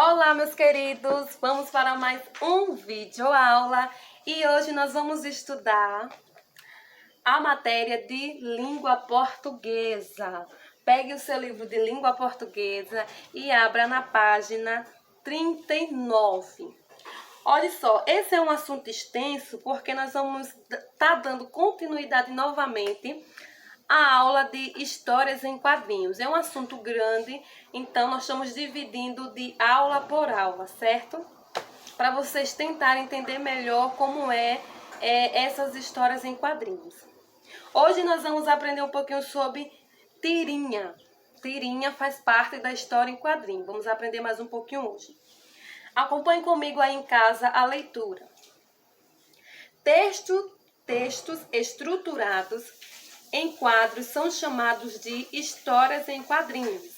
Olá, meus queridos! Vamos para mais um vídeo aula e hoje nós vamos estudar a matéria de língua portuguesa. Pegue o seu livro de língua portuguesa e abra na página 39. Olha só, esse é um assunto extenso porque nós vamos estar dando continuidade novamente a aula de histórias em quadrinhos. É um assunto grande, então nós estamos dividindo de aula por aula, certo? Para vocês tentarem entender melhor como essas histórias em quadrinhos. Hoje nós vamos aprender um pouquinho sobre tirinha. Tirinha faz parte da história em quadrinho. Vamos aprender mais um pouquinho hoje. Acompanhe comigo aí em casa a leitura. Textos estruturados em quadros são chamados de histórias em quadrinhos.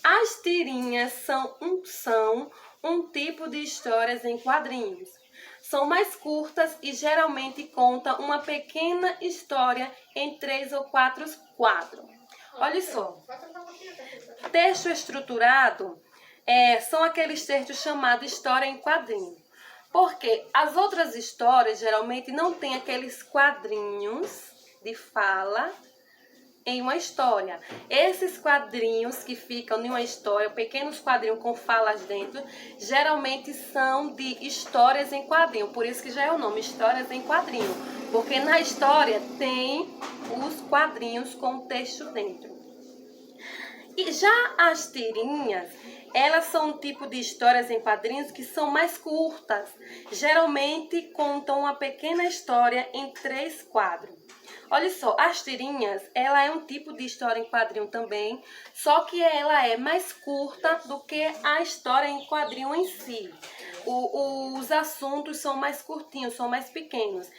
As tirinhas são um tipo de histórias em quadrinhos. São mais curtas e geralmente contam uma pequena história em 3 ou 4 quadros. Olha só, texto estruturado são aqueles textos chamados história em quadrinho. Porque as outras histórias geralmente não têm aqueles quadrinhos de fala em uma história. Esses quadrinhos que ficam em uma história, pequenos quadrinhos com falas dentro, geralmente são de histórias em quadrinho. Por isso que já é o nome, histórias em quadrinho. Porque na história tem os quadrinhos com texto dentro. E já as tirinhas, elas são um tipo de histórias em quadrinhos que são mais curtas. Geralmente contam uma pequena história em 3 quadros. Olha só, as tirinhas, ela é um tipo de história em quadrinho também, só que ela é mais curta do que a história em quadrinho em si. Os assuntos são mais curtinhos, são mais pequenos.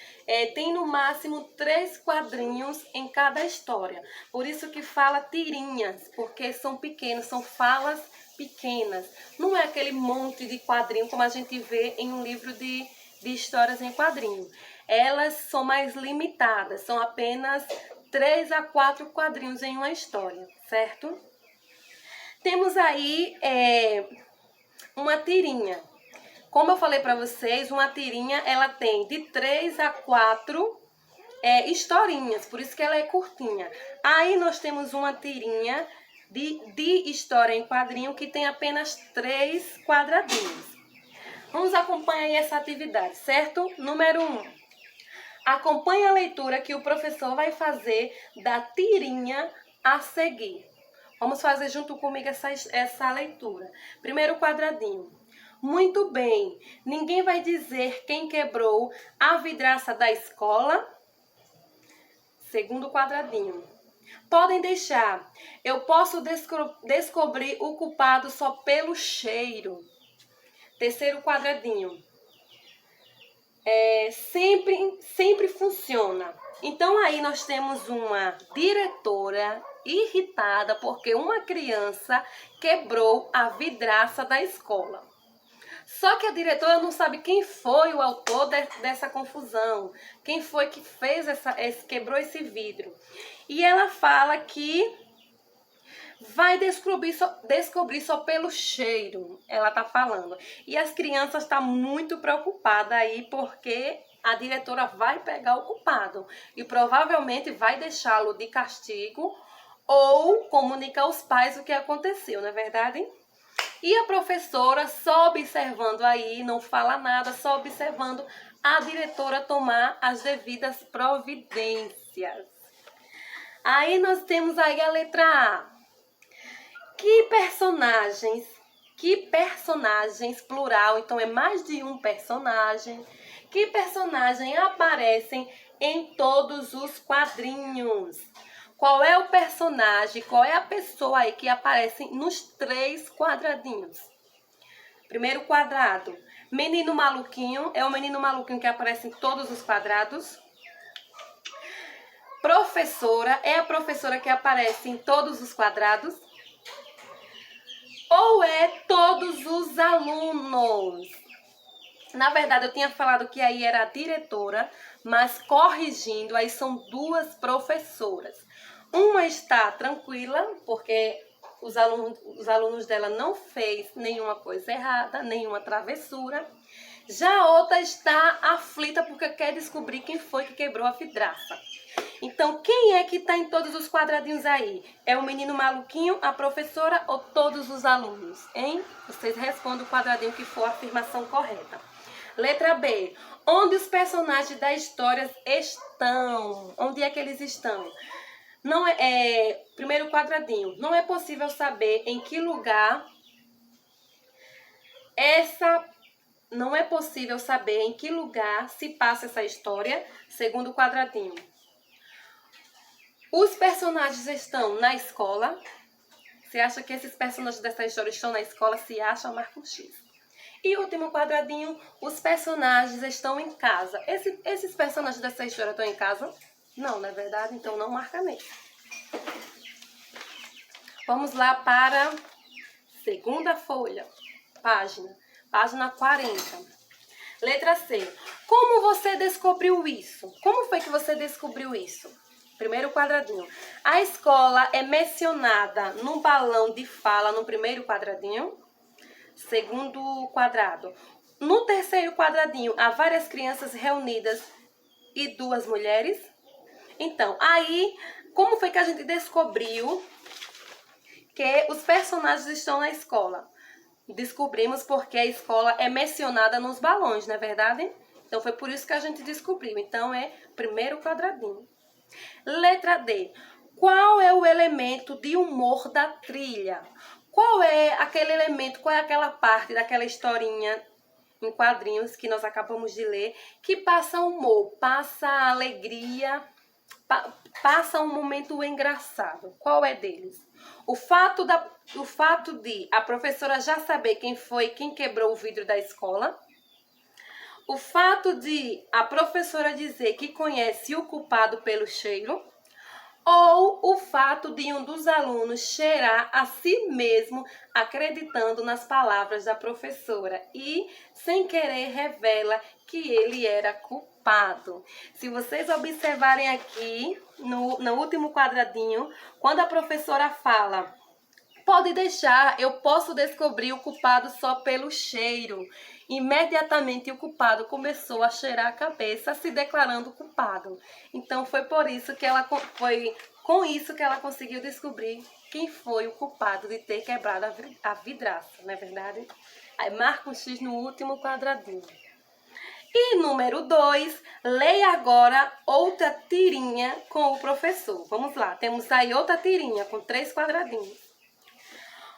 Tem no máximo 3 quadrinhos em cada história. Por isso que fala tirinhas, porque são pequenos, são falas pequenas. Não é aquele monte de quadrinho como a gente vê em um livro de histórias em quadrinho. Elas são mais limitadas, são apenas 3 a 4 quadrinhos em uma história, certo? Temos aí uma tirinha. Como eu falei para vocês, uma tirinha ela tem de 3 a 4 historinhas, por isso que ela é curtinha. Aí nós temos uma tirinha de história em quadrinho que tem apenas 3 quadradinhos. Vamos acompanhar aí essa atividade, certo? Número 1. Acompanhe a leitura que o professor vai fazer da tirinha a seguir. Vamos fazer junto comigo essa leitura. Primeiro quadradinho. Muito bem, ninguém vai dizer quem quebrou a vidraça da escola? Segundo quadradinho. Podem deixar, eu posso descobrir o culpado só pelo cheiro. Terceiro quadradinho. Sempre funciona. Então aí nós temos uma diretora irritada porque uma criança quebrou a vidraça da escola. Só que a diretora não sabe quem foi o autor dessa confusão, quem foi que fez quebrou esse vidro. E ela fala que vai descobrir só pelo cheiro, ela tá falando. E as crianças estão muito preocupadas aí porque a diretora vai pegar o culpado e provavelmente vai deixá-lo de castigo ou comunicar aos pais o que aconteceu, não é verdade? E a professora só observando aí, não fala nada, só observando a diretora tomar as devidas providências. Aí nós temos aí a letra A. Que personagens, plural, então é mais de um personagem, que personagem aparecem em todos os quadrinhos? Qual é o personagem, qual é a pessoa aí que aparece nos 3 quadradinhos? Primeiro quadrado, menino maluquinho, é o menino maluquinho que aparece em todos os quadrados. Professora, é a professora que aparece em todos os quadrados. Ou é todos os alunos? Na verdade, eu tinha falado que aí era a diretora, mas corrigindo, aí são 2 professoras. Uma está tranquila, porque os alunos dela não fez nenhuma coisa errada, nenhuma travessura. Já a outra está aflita porque quer descobrir quem foi que quebrou a vidraça. Então, quem é que está em todos os quadradinhos aí? É o menino maluquinho, a professora ou todos os alunos? Hein? Vocês respondem o quadradinho que for a afirmação correta. Letra B. Onde os personagens da história estão? Onde é que eles estão? Primeiro quadradinho. Não é possível saber em que lugar Não é possível saber em que lugar se passa essa história. Segundo quadradinho. Os personagens estão na escola. Você acha que esses personagens dessa história estão na escola? Se acha, marca um X. E último quadradinho, os personagens estão em casa. Esses personagens dessa história estão em casa? Não, não é verdade? Então não marca nele. Vamos lá para segunda folha, página 40. Letra C. Como você descobriu isso? Como foi que você descobriu isso? Primeiro quadradinho. A escola é mencionada num balão de fala no primeiro quadradinho. Segundo quadrado. No terceiro quadradinho, há várias crianças reunidas e 2 mulheres. Então, aí, como foi que a gente descobriu que os personagens estão na escola? Descobrimos porque a escola é mencionada nos balões, não é verdade? Então, foi por isso que a gente descobriu. Então, é primeiro quadradinho. Letra D. Qual é o elemento de humor da trilha? Qual é aquele elemento, qual é aquela parte daquela historinha em quadrinhos que nós acabamos de ler que passa humor, passa alegria, passa um momento engraçado? Qual é deles? O fato de a professora já saber quem quebrou o vidro da escola. O fato de a professora dizer que conhece o culpado pelo cheiro. Ou o fato de um dos alunos cheirar a si mesmo acreditando nas palavras da professora e, sem querer, revela que ele era culpado. Se vocês observarem aqui, no último quadradinho, quando a professora fala: pode deixar, eu posso descobrir o culpado só pelo cheiro. Imediatamente o culpado começou a cheirar a cabeça, se declarando culpado. Então foi com isso que ela conseguiu descobrir quem foi o culpado de ter quebrado a vidraça, não é verdade? Aí marca um X no último quadradinho. E número 2, leia agora outra tirinha com o professor. Vamos lá, temos aí outra tirinha com 3 quadradinhos.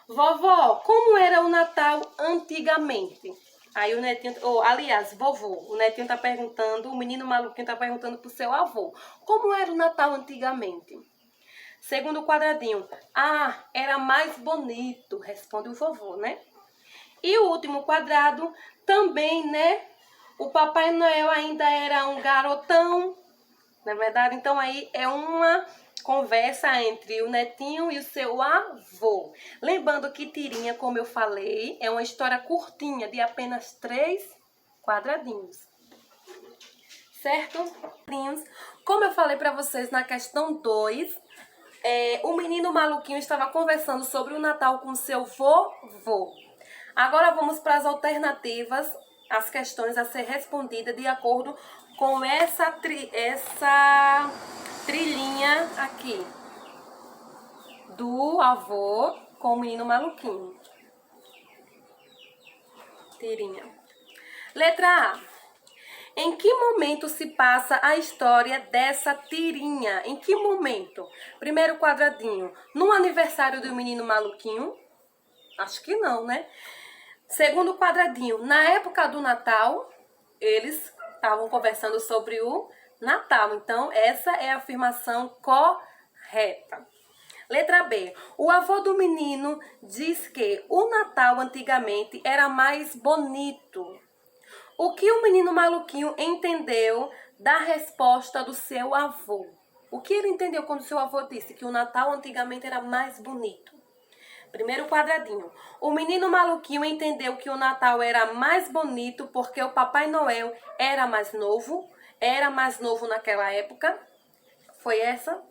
Vovó, como era o Natal antigamente? Aí o netinho, vovô, o netinho tá perguntando, o menino maluquinho tá perguntando pro seu avô. Como era o Natal antigamente? Segundo quadradinho, era mais bonito, responde o vovô, né? E o último quadrado, também, né? O Papai Noel ainda era um garotão, não é verdade? Então aí é uma conversa entre o netinho e o seu avô. Lembrando que tirinha, como eu falei, é uma história curtinha de apenas 3 quadradinhos. Certo? Como eu falei para vocês na questão 2, o menino maluquinho estava conversando sobre o Natal com seu vovô. Agora vamos para as alternativas, as questões a ser respondidas de acordo com essa trilhinha aqui do avô com o menino maluquinho. Tirinha. Letra A. Em que momento se passa a história dessa tirinha? Em que momento? Primeiro quadradinho. No aniversário do menino maluquinho? Acho que não, né? Segundo quadradinho. Na época do Natal, eles estavam conversando sobre o Natal. Então, essa é a afirmação correta. Letra B. O avô do menino diz que o Natal antigamente era mais bonito. O que o menino maluquinho entendeu da resposta do seu avô? O que ele entendeu quando seu avô disse que o Natal antigamente era mais bonito? Primeiro quadradinho. O menino maluquinho entendeu que o Natal era mais bonito porque o Papai Noel era mais novo naquela época. Foi essa?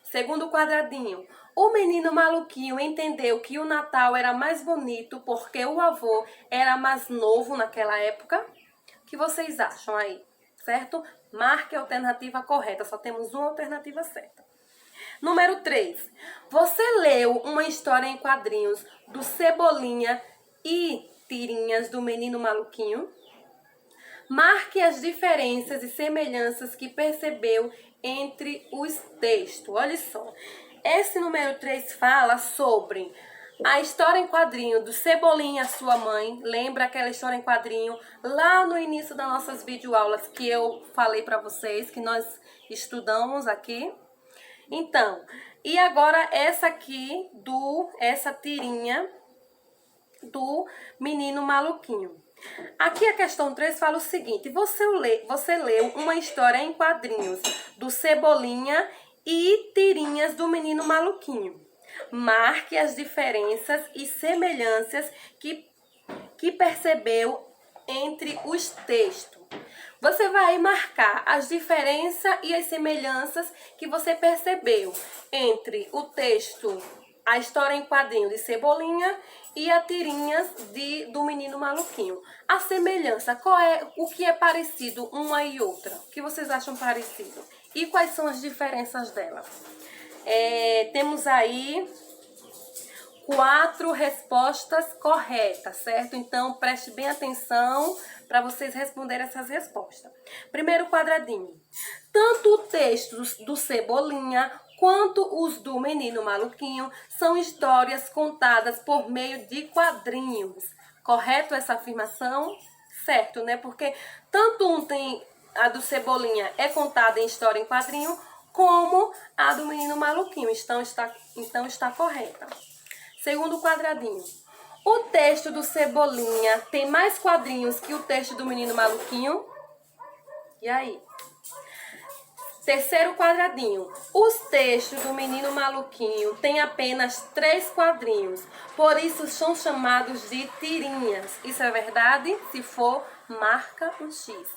Segundo quadradinho. O menino maluquinho entendeu que o Natal era mais bonito porque o avô era mais novo naquela época. O que vocês acham aí? Certo? Marque a alternativa correta. Só temos uma alternativa certa. Número 3. Você leu uma história em quadrinhos do Cebolinha e tirinhas do Menino Maluquinho? Marque as diferenças e semelhanças que percebeu entre os textos. Olha só. Esse número 3 fala sobre a história em quadrinho do Cebolinha e a sua mãe. Lembra aquela história em quadrinho lá no início das nossas videoaulas que eu falei para vocês, que nós estudamos aqui? Então, e agora essa aqui, essa tirinha do Menino Maluquinho. Aqui a questão 3 fala o seguinte: você leu uma história em quadrinhos do Cebolinha e tirinhas do Menino Maluquinho. Marque as diferenças e semelhanças que percebeu entre os textos. Você vai marcar as diferenças e as semelhanças que você percebeu entre o texto, a história em quadrinho de Cebolinha e a tirinhas do Menino Maluquinho. A semelhança, o que é parecido uma e outra? O que vocês acham parecido? E quais são as diferenças dela? Temos aí 4 respostas corretas, certo? Então, preste bem atenção para vocês responderem essas respostas. Primeiro quadradinho. Tanto o texto do Cebolinha quanto os do Menino Maluquinho são histórias contadas por meio de quadrinhos. Correto essa afirmação? Certo, né? Porque tanto a do Cebolinha é contada em história em quadrinho, como a do Menino Maluquinho. Então está correta. Segundo quadradinho. O texto do Cebolinha tem mais quadrinhos que o texto do Menino Maluquinho? E aí? Terceiro quadradinho. Os textos do Menino Maluquinho têm apenas 3 quadrinhos. Por isso são chamados de tirinhas. Isso é verdade? Se for, marca um X.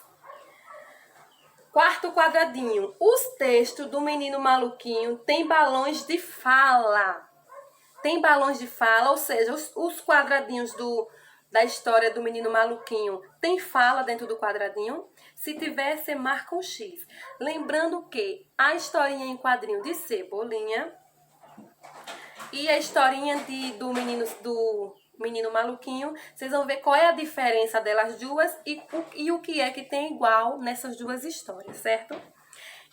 Quarto quadradinho. Os textos do Menino Maluquinho têm balões de fala. Tem balões de fala, ou seja, os quadradinhos da história do Menino Maluquinho tem fala dentro do quadradinho? Se tiver, você marca um X. Lembrando que a historinha em quadrinho de Cebolinha e a historinha do Menino Maluquinho, vocês vão ver qual é a diferença delas duas e o que é que tem igual nessas duas histórias, certo?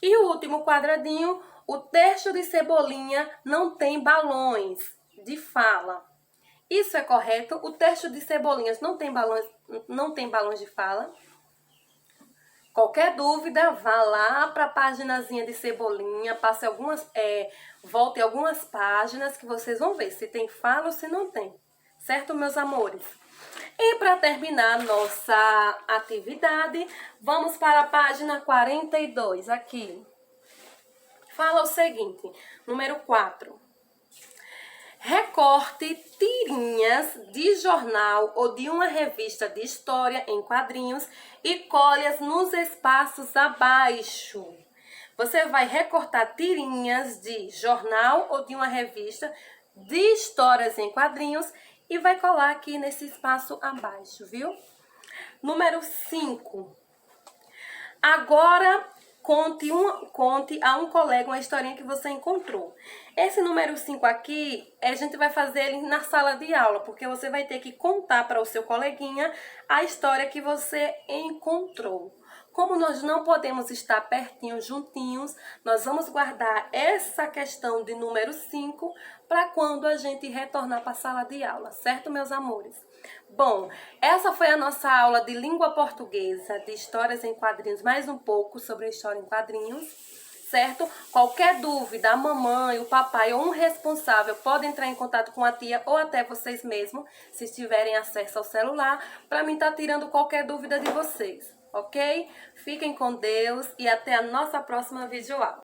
E o último quadradinho, o texto de Cebolinha não tem balões de fala. Isso é correto? O texto de Cebolinhas não tem balões de fala? Qualquer dúvida, vá lá para a paginazinha de Cebolinha, volte algumas páginas que vocês vão ver se tem fala ou se não tem. Certo, meus amores? E para terminar nossa atividade, vamos para a página 42 aqui. Fala o seguinte, número 4. Recorte tirinhas de jornal ou de uma revista de história em quadrinhos e colhe-as nos espaços abaixo. Você vai recortar tirinhas de jornal ou de uma revista de histórias em quadrinhos e vai colar aqui nesse espaço abaixo, viu? Número 5. Agora, conte a um colega uma historinha que você encontrou. Esse número 5 aqui, a gente vai fazer ele na sala de aula, porque você vai ter que contar para o seu coleguinha a história que você encontrou. Como nós não podemos estar pertinho, juntinhos, nós vamos guardar essa questão de número 5 para quando a gente retornar para a sala de aula, certo, meus amores? Bom, essa foi a nossa aula de língua portuguesa, de histórias em quadrinhos, mais um pouco sobre história em quadrinhos, certo? Qualquer dúvida, a mamãe, o papai ou um responsável pode entrar em contato com a tia ou até vocês mesmos, se tiverem acesso ao celular, para mim estar tirando qualquer dúvida de vocês, ok? Fiquem com Deus e até a nossa próxima videoaula.